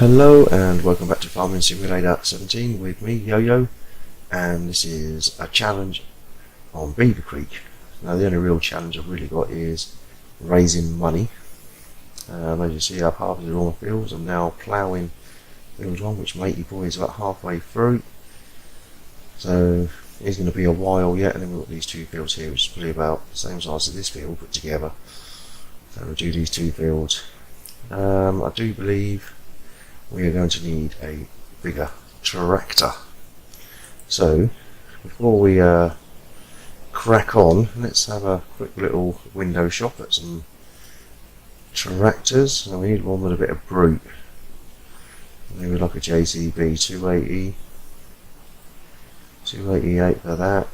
Hello and welcome back to Farming Simulator 17 with me, Yo-Yo, and this is a challenge on Beaver Creek. Now the only real challenge I've really got is raising money. As you see, I've harvested all my fields. I'm now ploughing field 1, which matey boy is about halfway through. So it's going to be a while yet, and then we've got these two fields here, which is probably about the same size as this field put together. So we'll do these two fields. I do believe we are going to need a bigger tractor. So before we crack on, let's have a quick little window shop at some tractors. And we need one with a bit of brute, maybe like a JCB 280, 288 for that.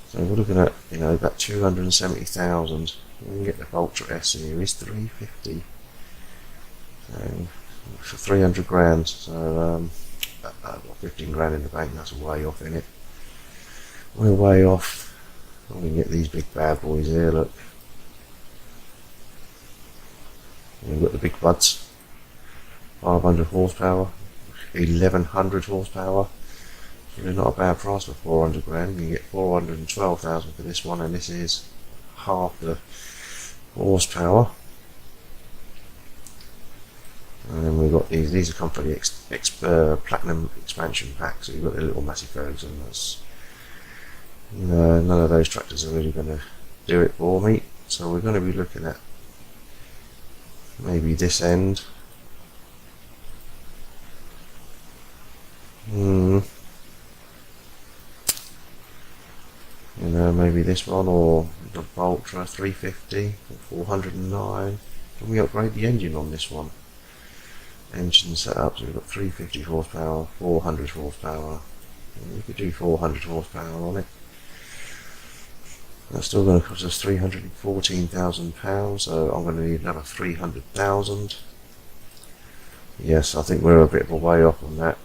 So we're looking at, about 270,000. We can get the Ultra S series 350. For 300 grand, so 15 grand in the bank. That's way off in it. We're way off. We can get these big bad boys here. Look, we've got the big buds. 500 horsepower, 1100 horsepower. Really not a bad price for 400 grand. You can get 412,000 for this one, and this is half the horsepower. And then we've got these are come from the Platinum expansion pack, so you've got the little massive fergs, and that's, none of those tractors are really going to do it for me. So we're going to be looking at maybe this end. Maybe this one, or the Ultra 350 or 409. Can we upgrade the engine on this one? Engine setup, so we've got 350 horsepower, 400 horsepower. We could do 400 horsepower on it. That's still going to cost us £314,000, so I'm going to need another 300,000. Yes, I think we're a bit of a way off on that.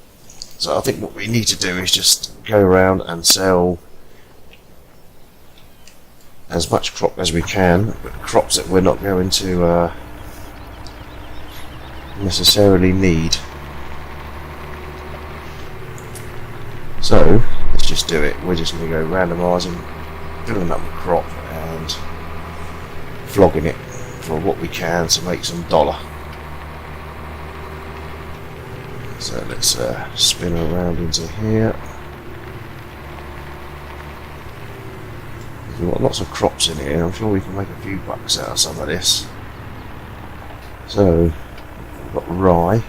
So I think what we need to do is just go around and sell as much crop as we can, but crops that we're not going to necessarily need. So let's just do it. We're just going to go randomising, filling up the crop and flogging it for what we can to make some dollar. So let's spin around into here. We've got lots of crops in here. I'm sure we can make a few bucks out of some of this. So we've got rye,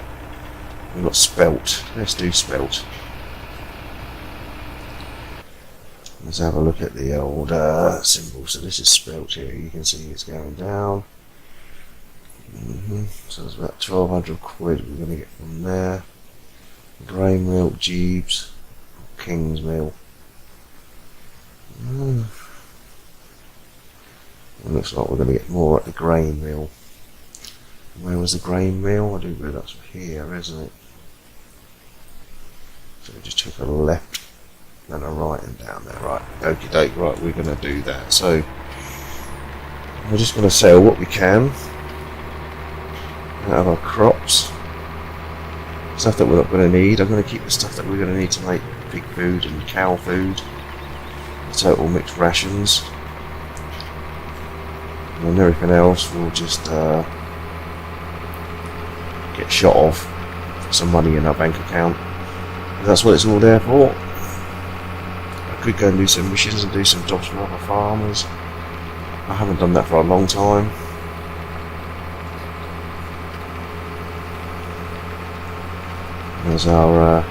we've got spelt. Let's do spelt. Let's have a look at the old symbol. So this is spelt here. You can see it's going down. So it's about 1,200 quid we're going to get from there. Grain mill, Jeeves, King's mill. It looks like we're going to get more at the grain mill. Where was the grain mill? I do believe that's here, isn't it? So we just took a left and a right and down there. Right, okie doke, right, we're going to do that. So we're just going to sell what we can out of our crops. Stuff that we're not going to need. I'm going to keep the stuff that we're going to need to make pig food and cow food. The total mixed rations. And everything else will just get shot off for some money in our bank account. And that's what it's all there for. I could go and do some missions and do some jobs for other farmers. I haven't done that for a long time. There's our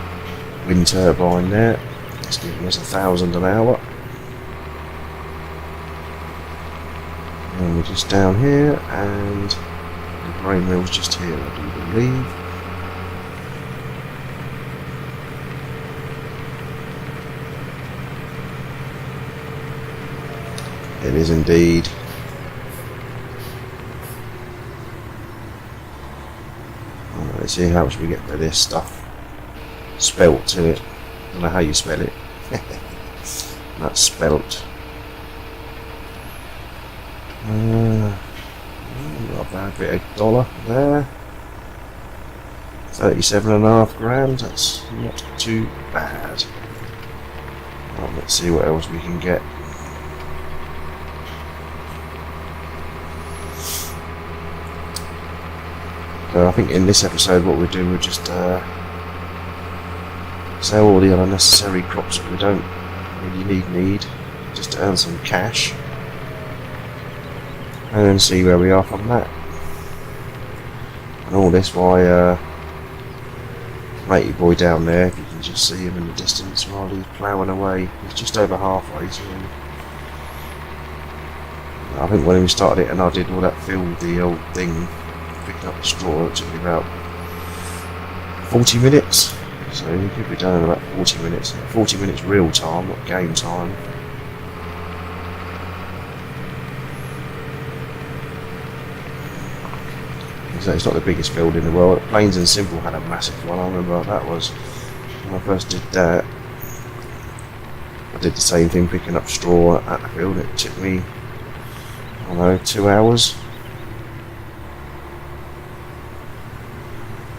wind turbine there. It's giving us 1,000 an hour. And we're just down here, and the grain mill's just here, I do believe. It is indeed. Let's see how much we get for this stuff. Spelt to it. I don't know how you spell it. That's spelt. Not a bad bit of dollar there. 37.5 grand, that's not too bad. Well, let's see what else we can get. So I think in this episode what we'll do, we'll just sell all the unnecessary crops that we don't really need, just to earn some cash, and then see where we are from that. And all this while matey boy down there, if you can just see him in the distance while he's ploughing away, he's just over halfway to him. I think when we started it and I did all that field, the old thing, picking up the straw, it took me about 40 minutes. So you could be done in about 40 minutes. 40 minutes real time, not game time. So it's not the biggest field in the world. Plains and Simple had a massive one. I remember that was when I first did that. I did the same thing, picking up straw at the field. It took me, I don't know, 2 hours.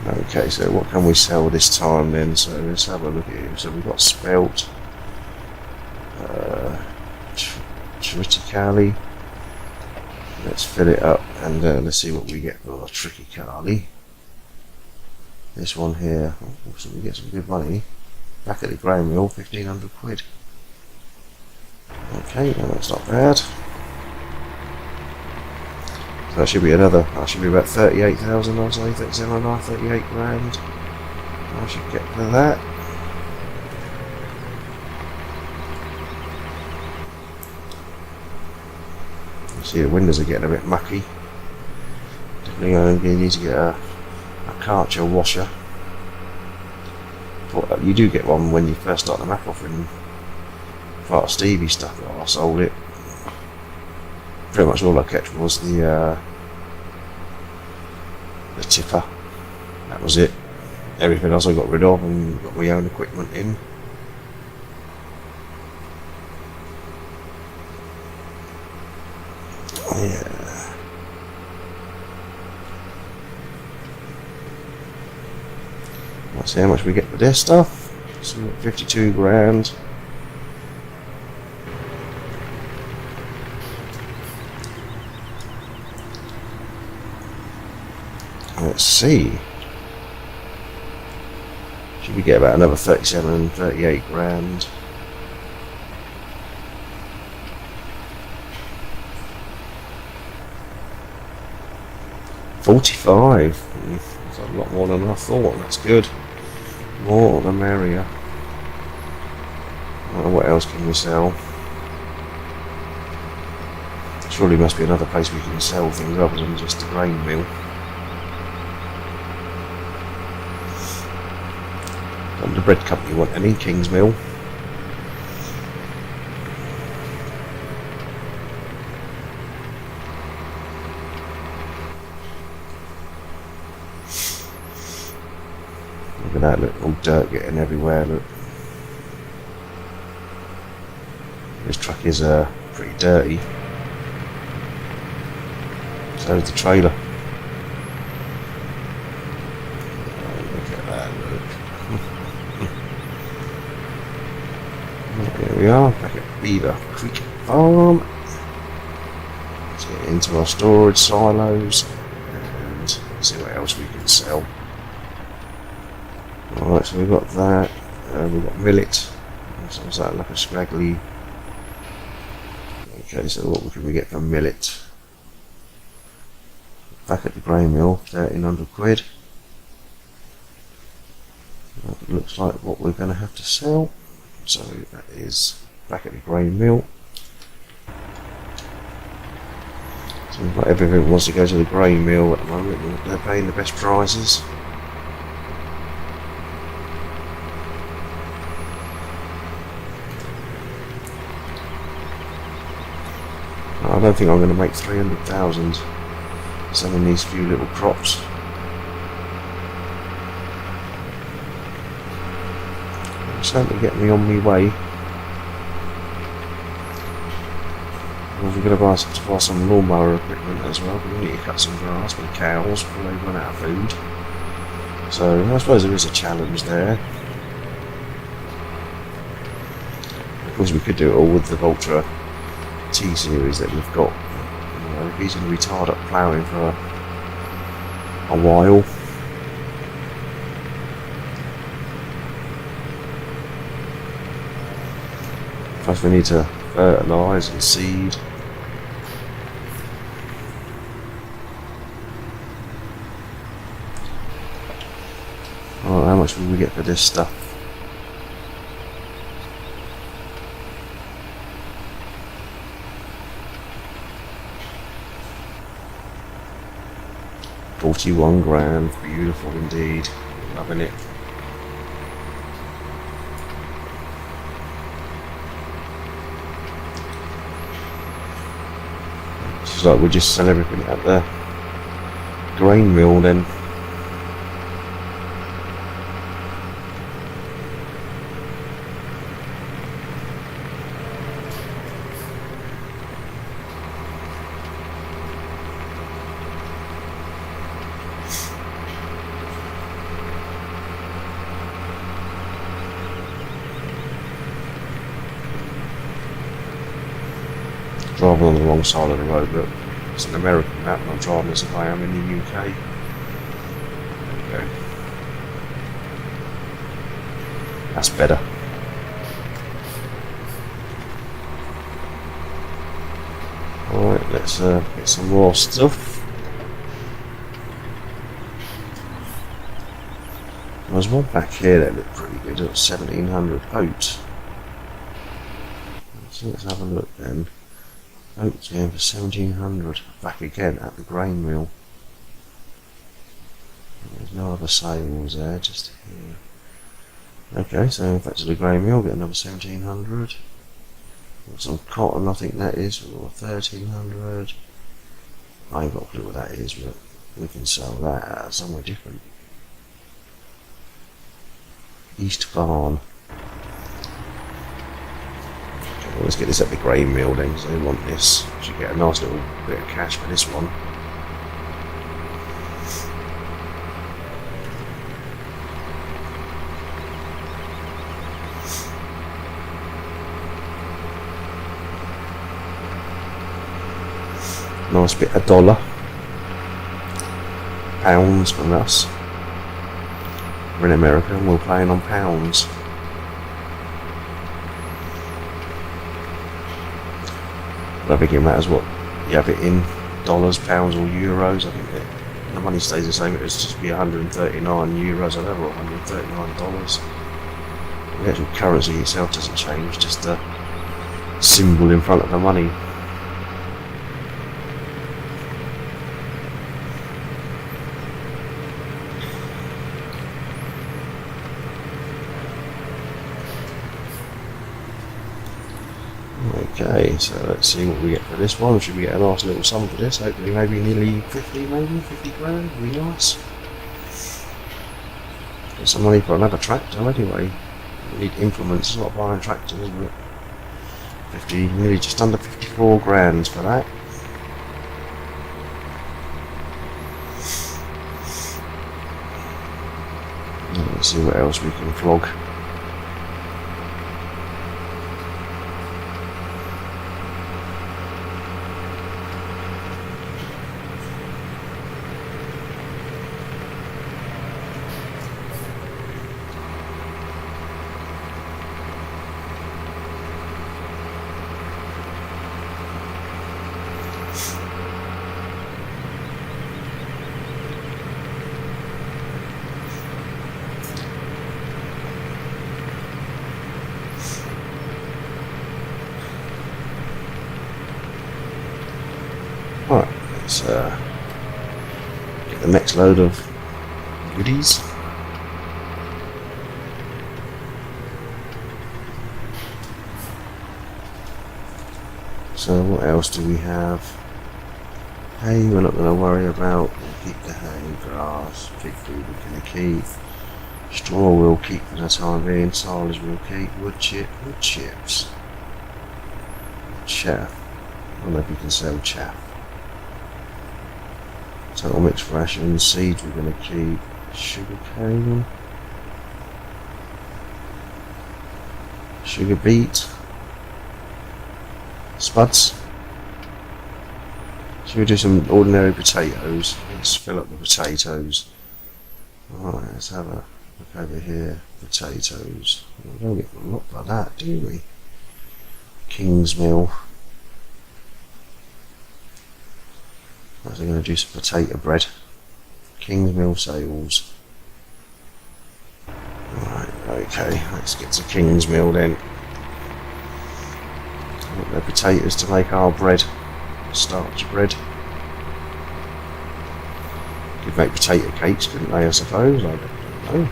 Okay, so what can we sell this time then? So let's have a look at it. So we've got spelt, triticale. Let's fill it up and let's see what we get for our triticale. This one here, oh, so we get some good money. Back at the grain mill, 1,500 quid. Okay, well, that's not bad. So that should be another, that should be about 38,000, I'd say, 37.5, 38 grand. I should get for that. You see the windows are getting a bit mucky. Definitely going to need to get a Karcher washer. But you do get one when you first start the map off in part of Stevie stuff. I sold it. Pretty much all I kept was the tipper. That was it. Everything else I got rid of and got my own equipment in. Yeah. Let's see how much we get for this stuff. So 52 grand. Let's see. Should we get about another 37, 38 grand? $45. That's a lot more than I thought. That's good. More the merrier. What else can we sell? Surely must be another place we can sell things other than just the grain mill. Don't the bread company want any? King's Mill. Look at that, look, all dirt getting everywhere, look. This truck is pretty dirty. So is the trailer. Look at that, look. Here we are, back at Beaver Creek farm. Let's get into our storage silos and see what else we can sell. Alright, so we've got that, we've got millet, so is that like a scraggly? Okay, so what can we get for millet? Back at the grain mill, 1,300 quid. That looks like what we're going to have to sell. So that is back at the grain mill. So we've got everything wants to go to the grain mill at the moment. They're paying the best prices. I don't think I'm going to make 300,000 selling these few little crops. It's certainly getting me on my way. We're going to buy some lawnmower equipment as well. We need to cut some grass for the cows before they run out of food. So I suppose there is a challenge there. Of course we could do it all with the Ultra T series that we've got. You know, he's going to be tied up ploughing for a while. Plus we need to fertilise and seed. Oh, how much will we get for this stuff? £41 grand, beautiful indeed, loving it. It's like we just sell everything at the grain mill then. Driving on the wrong side of the road, but it's an American map, not driving as if I am in the UK. There we go. That's better. Alright, let's get some more stuff. There's one back here that looked pretty good at 1700 oats. So let's have a look then. Oats going for 1700, back again at the grain mill. There's no other sales there, just here. Okay, so back to the grain mill, get another 1700. Got some cotton, I think that is, for 1300. I ain't got a clue what that is, but we can sell that at somewhere different. East Barn. Well, let's get this at the grain mill then, because they want this. Should get a nice little bit of cash for this one. Nice bit of dollar. Pounds from us. We're in America and we're playing on pounds. I don't think it matters what you have it in, dollars, pounds or euros. I think the money stays the same. It would just be 139 euros or whatever, or $139. The actual currency itself doesn't change, just the symbol in front of the money. Okay, so let's see what we get for this one. Should we get a nice little sum for this? Hopefully maybe nearly 50 grand, would be nice. Get some money for another tractor anyway. We need implements, it's not buying tractors, but 50, nearly just under 54 grand for that. Let's see what else we can flog. Right, let's get the next load of goodies. So what else do we have? Hay we're not going to worry about. We'll keep the hay, grass, pig food we're going to keep. Straw we'll keep for the time being. Silage we'll keep. Wood chips. Chaff. I don't know if you can sell chaff. Total mixed rations, seeds we're going to keep. sugar cane, sugar beet, spuds. Should we do some ordinary potatoes? Let's fill up the potatoes. Alright, let's have a look over here. Potatoes. We don't get a lot like that, do we? Kingsmill. I'm going to do some potato bread. Kingsmill sales. Right, okay, let's get to Kingsmill then. Want the potatoes to make our bread. Starch bread. Could make potato cakes, couldn't they, I suppose? I don't know.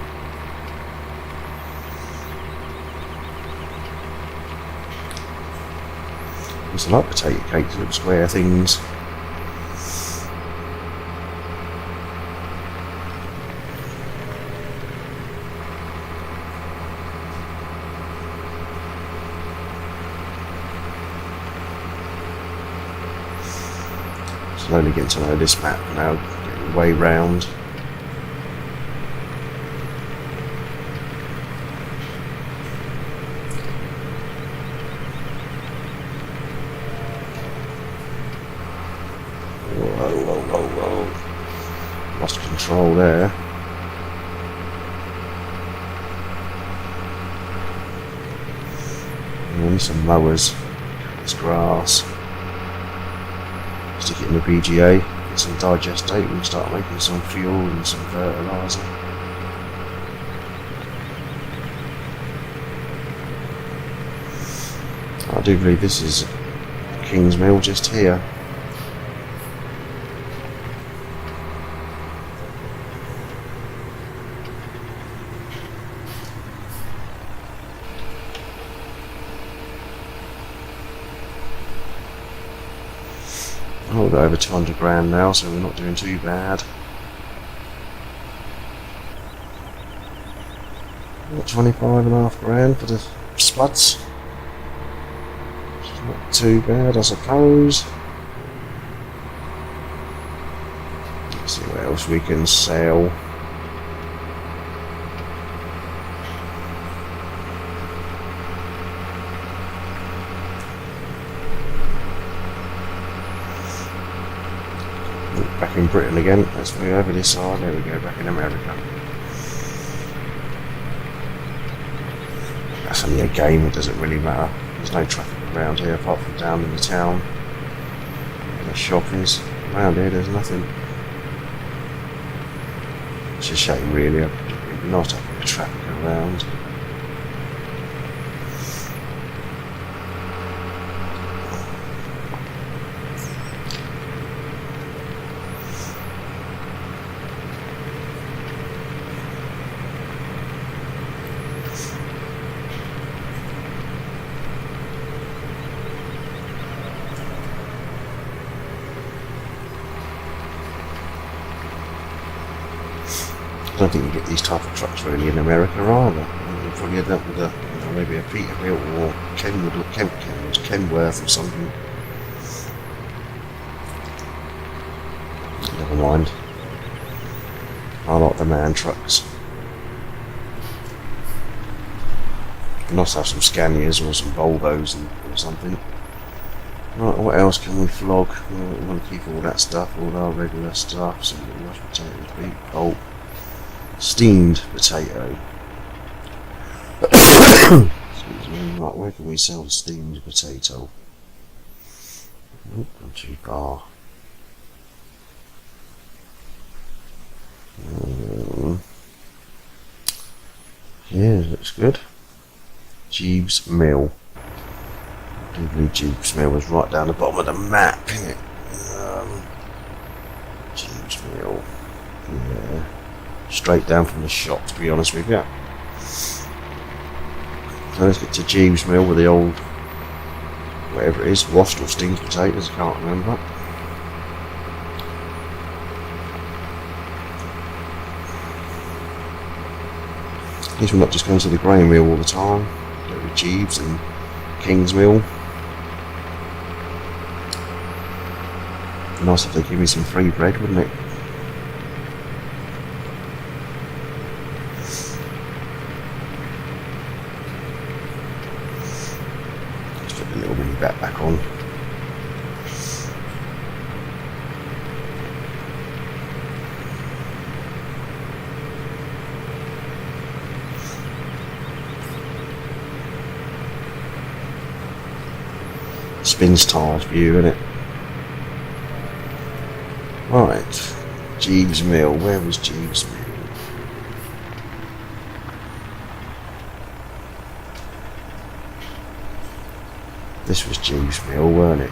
I used to like potato cakes, little square things. Slowly getting to know this map now, getting way round. Whoa. Lost control there. We need some mowers. It's grass. Stick it in the BGA, get some digestate, we can start making some fuel and some fertiliser. I do believe this is Kingsmill just here. Oh, we've got over 200 grand now, so we're not doing too bad. Got 25.5 grand for the spuds. Which is not too bad, I suppose. Let's see what else we can sell. Back in Britain again. Let's move over this side. There we go, back in America. That's only a game, it doesn't really matter. There's no traffic around here apart from down in the town where the shop is. Around here there's nothing. It's a shame really, I'd not have a bit of traffic around. I don't think you get these type of trucks really in America either. You probably end up with a, maybe a Peterbilt or Kenworth or something. Never mind. I like the man trucks. You must have some Scanias or some Volvos or something. Right, what else can we flog? We want to keep all that stuff, all our regular stuff. So mashed potatoes, beef, pulp. Steamed potato. Excuse me. Right, where can we sell the steamed potato? Not too far. Yeah, looks good. Jeeves Mill. I do believe Jeeves Mill was right down the bottom of the map, isn't it? Jeeves Mill. Yeah. Straight down from the shop, to be honest with you. So let's get to Jeeves Mill with the old, whatever it is, washed or steamed potatoes, I can't remember. At least we're not just going to the grain mill all the time. Go to Jeeves and Kingsmill. Nice if they give me some free bread, wouldn't it? Spins tiles view, innit? Right, Jeeves Mill. Where was Jeeves Mill? This was Jeeves Mill, weren't it?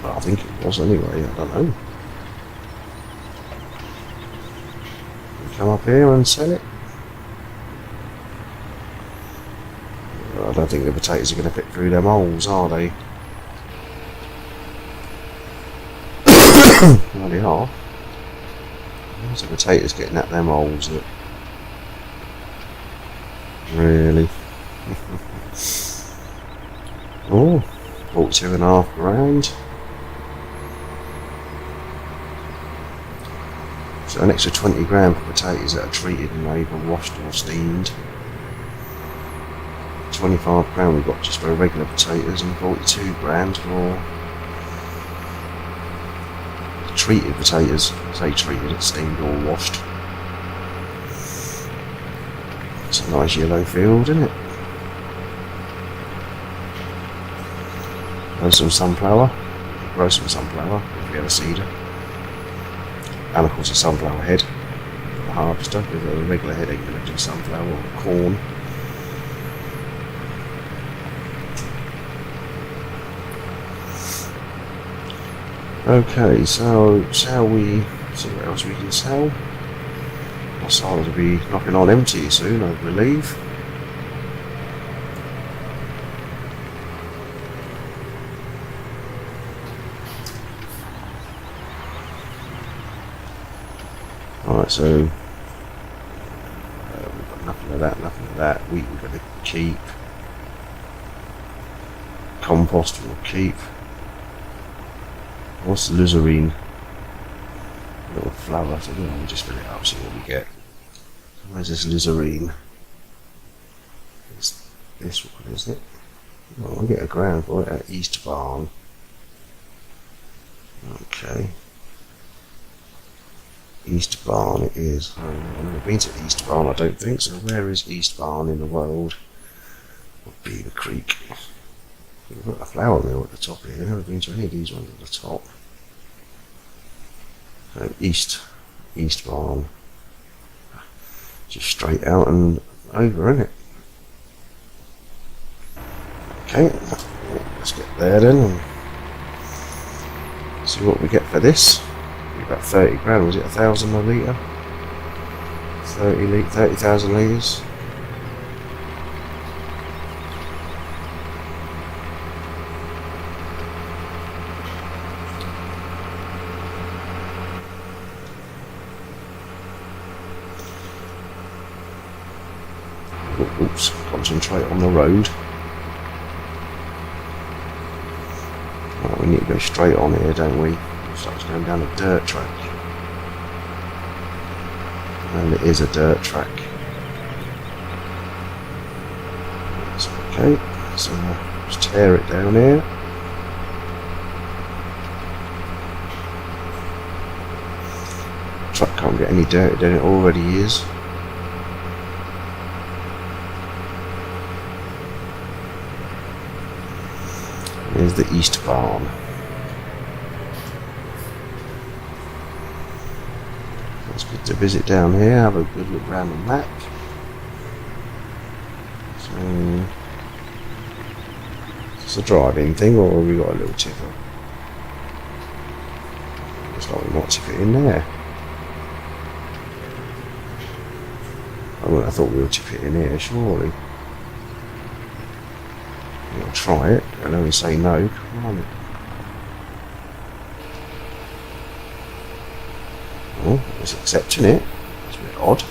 Well, I think it was anyway, I don't know. Come up here and sell it. I don't think the potatoes are going to fit through them holes, are they? Well, they are. Where's the potatoes getting at them holes? That really? Oh, 42.5 grand. So an extra 20 grand for potatoes that are treated and either washed or steamed. 25 grand we got just for regular potatoes, and 42 grand for treated potatoes. Say treated, it's steamed or washed. It's a nice yellow field, isn't it? There's some sunflower. Grow some sunflower if you have a seeder. And of course a sunflower head. The harvester, with a regular head ain't going to do sunflower or corn. Okay, so shall we see what else we can sell? My silos will be knocking on empty soon, I believe. Alright, so we've got nothing of that, nothing of that. Wheat we're going to keep. Compost we'll keep. What's the lizarine? Little flower, so we'll just fill it up, see what we get. Where's this lizarine? It's this one, isn't it? Well, we'll get a grand for it at East Barn. Okay. East Barn it is. I've never been to East Barn, I don't think, so where is East Barn in the world? Or Beaver Creek. We've got a flour mill at the top here. I've never been to any of these ones at the top. So East Barn. Just straight out and over, isn't it? Okay, let's get there then and see what we get for this. About 30 grand, was it 1,000 a litre? 30,000 litres. Oops, concentrate on the road. Right, we need to go straight on here, don't we? So it's going down a dirt track. And it is a dirt track. That's okay, so just tear it down here. Truck can't get any dirtier than it already is. Here's the East Barn. It's good to visit down here, have a good look around the map. So, is this a driving thing or have we got a little tipper? Looks like we might tip it in there. I thought we would tip it in here, surely. I'll try it, and only say no. Come on. Oh, it's accepting it. It's a bit odd.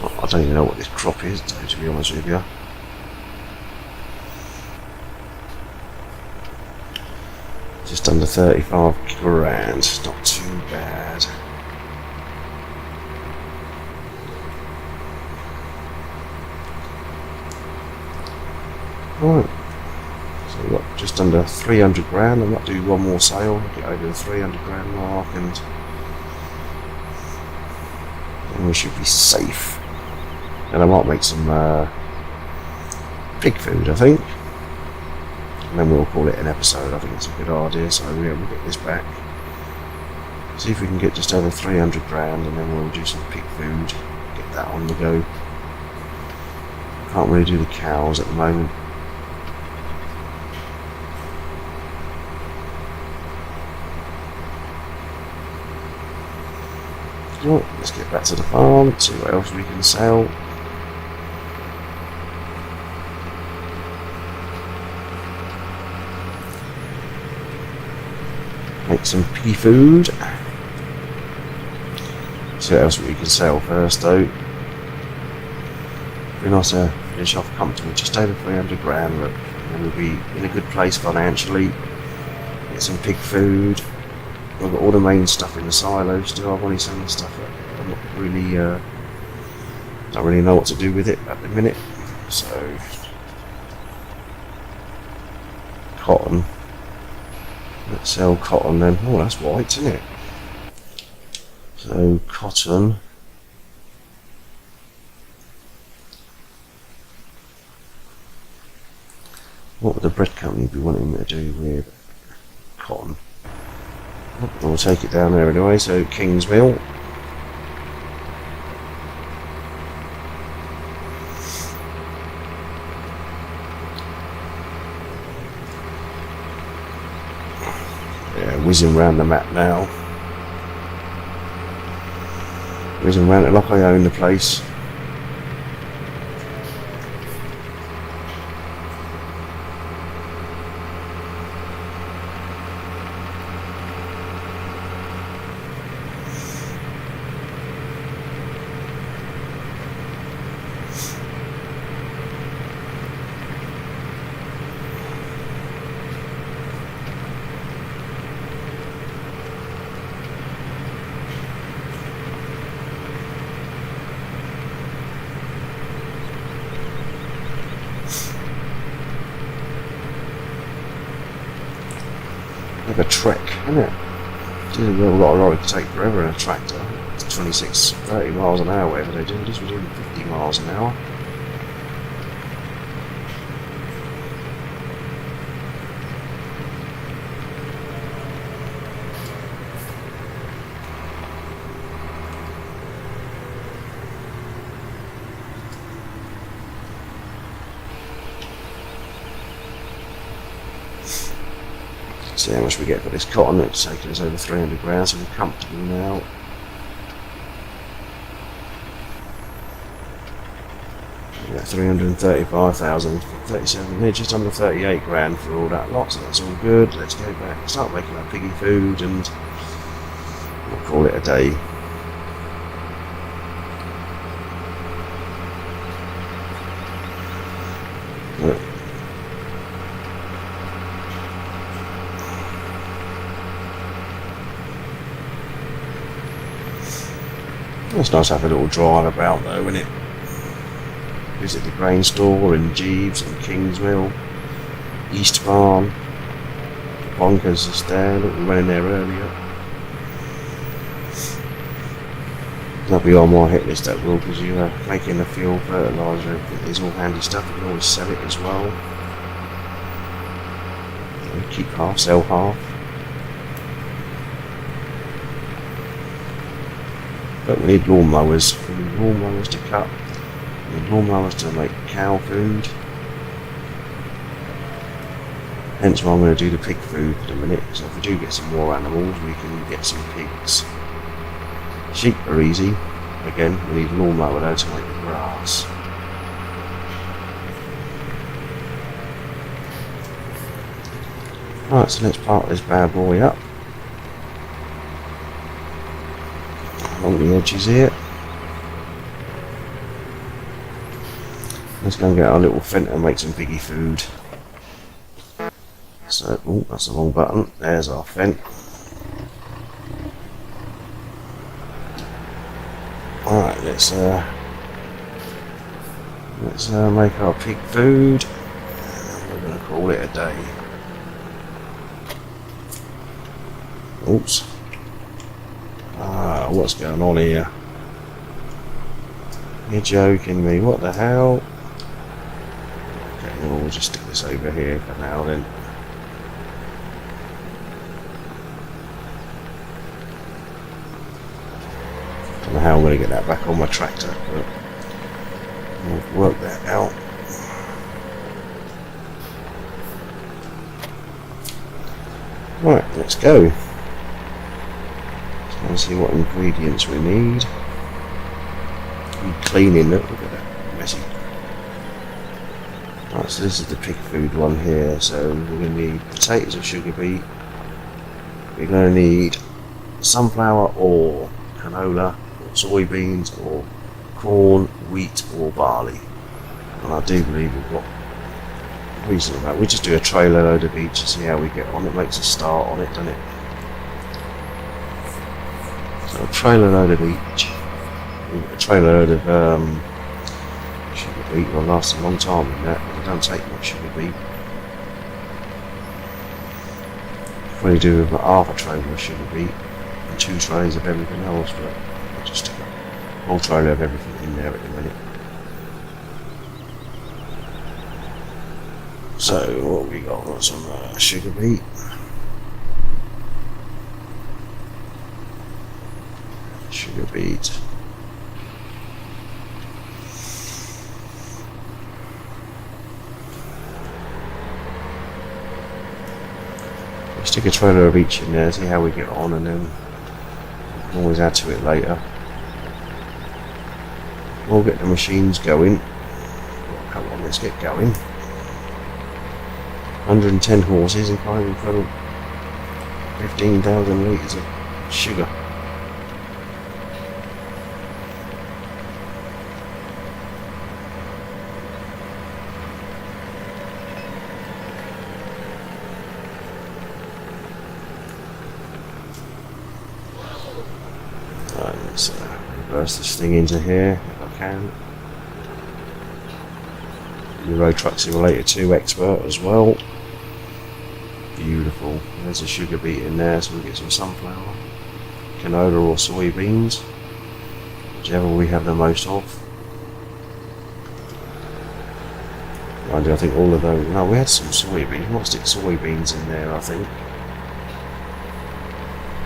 I don't even know what this crop is, though, to be honest with you. Just under 35 grand. Not too bad. Right, so we've got just under 300 grand. I might do one more sale, get over the 300 grand mark, and then we should be safe. And I might make some pig food, I think. And then we'll call it an episode. I think it's a good idea. So yeah, we'll get this back. See if we can get just over 300 grand, and then we'll do some pig food. Get that on the go. Can't really do the cows at the moment. Well, let's get back to the farm, see what else we can sell. Make some pea food. See what else we can sell first though. Be nice to finish off comfortable, just over 300 grand, look, and we'll be in a good place financially. Get some pig food. I've got all the main stuff in the silo still. I've only some stuff that I'm not really, don't really know what to do with it at the minute. So, cotton. Let's sell cotton then. Oh, that's white, isn't it? So, cotton. What would the bread company be wanting me to do with cotton? We'll take it down there anyway, so Kingsmill. Yeah, whizzing round the map now. Whizzing round it like I own the place. Like a trek, isn't it? Did a real lot of lorry could take forever in a tractor. It's 26, 30 miles an hour, whatever they do. This was doing 50 miles an hour. See how much we get for this cotton. It's taken us over 300 grand, so we're comfortable now. We got 335,000, 37, yeah, just under 38 grand for all that lot, so that's all good. Let's go back, start making our piggy food, and we'll call it a day. It's nice to have a little drive about though, isn't it? Visit the grain store in Jeeves and Kingsmill, East Barn, Bonkers is there. Look, we went in there earlier. That'll be on my hit list, that will, because you're making the fuel, fertiliser, everything is all handy stuff. You can always sell it as well. Keep half, sell half. But we need lawnmowers. We need lawnmowers to cut. We need lawnmowers to make cow food. Hence why I'm going to do the pig food for the minute. So if we do get some more animals, we can get some pigs. Sheep are easy. Again, we need a lawnmower though to make the grass. Right, so let's part this bad boy up. Along the edges here. Let's go and get our little fender and make some piggy food. So, oh, that's the wrong button. There's our fent. Alright, let's make our pig food. We're going to call it a day. Oops. What's going on here? You're joking me, what the hell? Okay, well, we'll just stick this over here for now then. Don't know how I'm going to get that back on my tractor, but we'll work that out. Right, let's go. Let's see what ingredients we need. Cleaning, look at that, messy. Right, so this is the pig food one here. So we're going to need potatoes or sugar beet. We're going to need sunflower or canola or soybeans or corn, wheat or barley. And I do believe we've got reasonable amount. We just do a trailer load of each and see how we get on. It makes a start on it, doesn't it? So a trailer load of each. A trailer load of sugar beet will last a long time in that, but it don't take much sugar beet. Probably do about half a trailer of sugar beet and 2 trays of everything else, but I'll just stick a whole trailer of everything in there at the minute. So what we got? Got some sugar beet. Sugar beet. Stick a trailer of each in there, see how we get on, and then we can always add to it later. We'll get the machines going. Come on, let's get going. 110 horses and kind of 15,000 litres of sugar. Let's reverse this thing into here if I can. Euro Truck Simulator 2 Expert as well. Beautiful. There's a sugar beet in there, so we get some sunflower, canola or soybeans, whichever we have the most of. Mind you, I think all of those. No, we had some soybeans. We might stick soybeans in there, I think.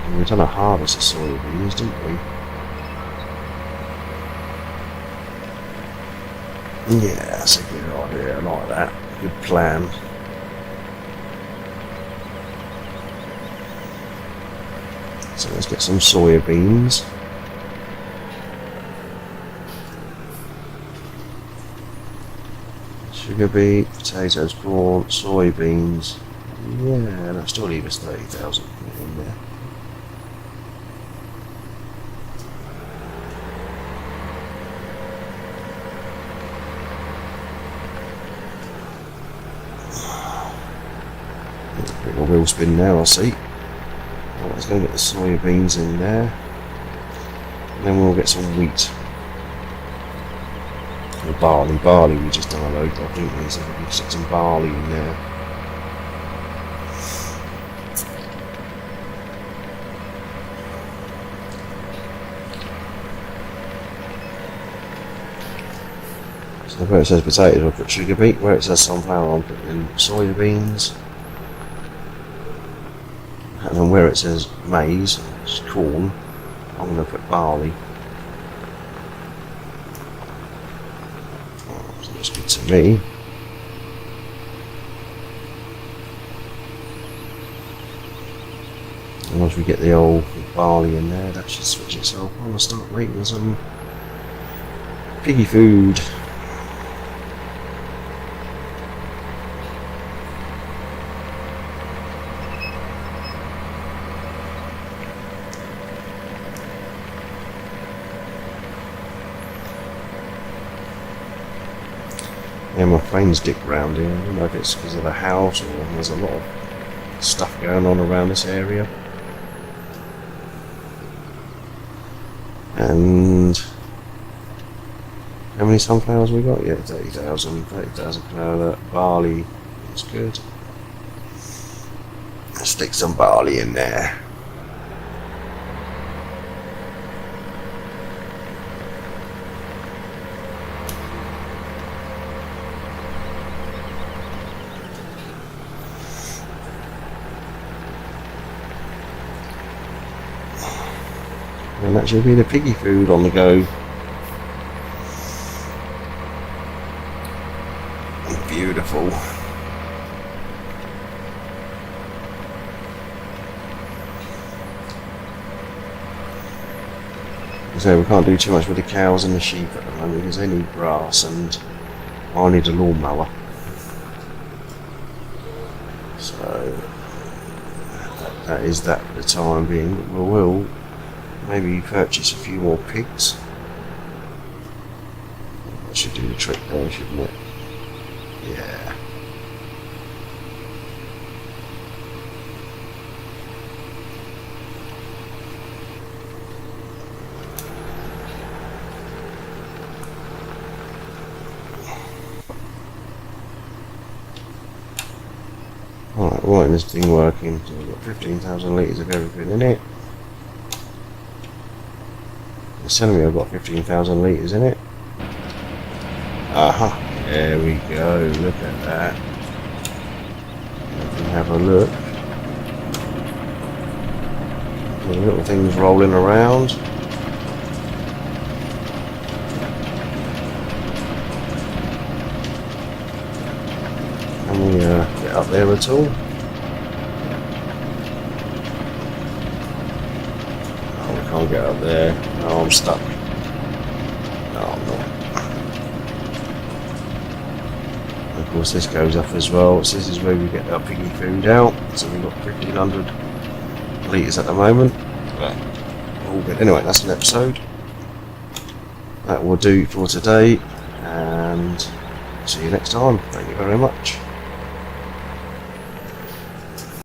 And we've done a harvest of soybeans, didn't we? Yeah, that's a good idea. I like that. Good plan. So let's get some soybeans. Sugar beet, potatoes, corn, soybeans. Yeah, that still leave us 30,000 in there. A wheel spin now, I see. Right, let's go get the soybeans in there, and then we'll get some wheat. Or barley we just done a load of, didn't we? So we can stick some barley in there. So where it says potatoes, I'll put sugar beet. Where it says sunflower, I'll put in soybeans. And then where it says maize, which is corn, I'm going to put barley. Oh, that looks good to me. And once we get the old barley in there, that should switch itself on and start making some piggy food. Yeah, my phone's dipped round here. I don't know if it's because of the house or there's a lot of stuff going on around this area. And how many sunflowers we got? Yeah, 30,000 canola, barley. That's good. Let's stick some barley in there. And that should be the piggy food on the go. Beautiful. So we can't do too much with the cows and the sheep at the moment because they need grass and I need a lawnmower. So that is that for the time being. But we will maybe purchase a few more pigs. That should do the trick there, shouldn't it? Yeah. Alright, right, this thing working. So we've got 15,000 litres of everything in it. It's telling me I've got 15,000 litres in it. Aha, there we go, look at that. Let me have a look. The little things rolling around. Can we get up there at all? Oh, we can't get up there. Oh, I'm stuck. No, I'm not. Of course, this goes up as well. So this is where we get our piggy food out. So we've got 1,500 litres at the moment. But all good. Anyway, that's an episode. That will do for today. And see you next time. Thank you very much.